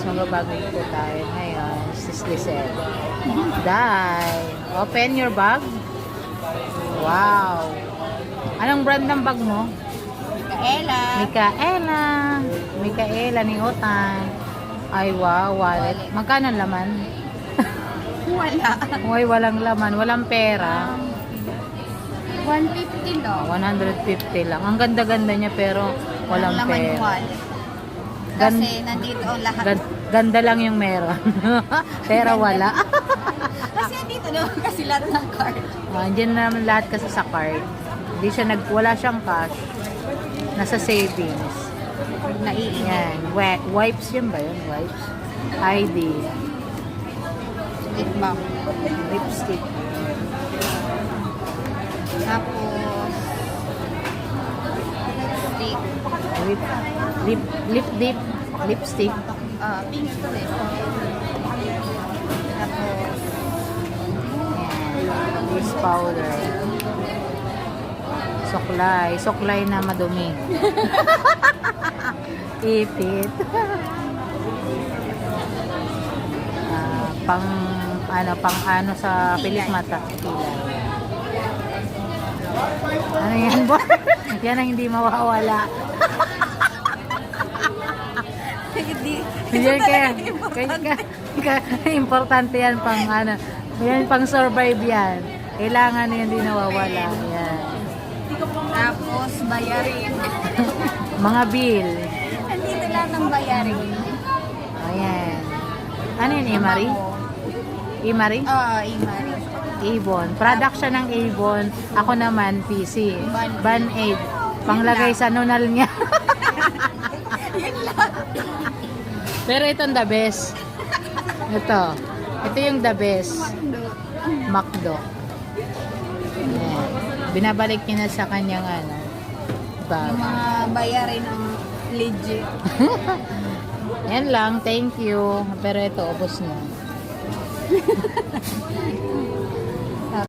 Magbabagay po tayo ngayon. Sis Lisette. Dai. Open your bag. Wow. Anong brand ng bag mo? Micaela. Micaela. Micaela ni Otan. Ay, wow. Wallet. Magkano ang laman? Wala. Uy, walang laman. Walang pera. 150 lang. 150 lang. Ang ganda-ganda niya pero walang Ang laman yung pera. wallet. Kasi nandito ang lahat. Ganda lang yung meron. Pera wala. Kasi nandito naman kasi lahat ng card. Andiyan naman lahat kasi sa card. Hindi siya wala siyang cash. Nasa savings. Naiingat. Yan. Wipes yun ba yun? Wipes. ID. Lip balm. Lipstick. Tapos, stick. Lip dip. Lipstick. Pink to rin. Tapos, Yan. Loose powder. Suklay. Suklay na madumi. Ipit. Pang ano sa pilik mata. Kilay. Ano yan, boy? Yan ang hindi mawawala. Yan importante yan pang ano. Yan pang survive yan. Kailangan yan hindi nawawala. Yan. tapos bayarin. Mga bill. Nandito lahat ng bayarin. Ayan. Ano yun, Imari? Imari? Imari. Avon. Product siya ng Avon. Ako naman, PC. Band-Aid. Panglagay sa nunal niya. Pero itong the best. Ito. Ito yung the best. Macdo. Ayan. Binabalik niya na sa kanyang ano, bag. Yung mga bayarin ng legit. Yan lang. Thank you. Pero ito, ubos na.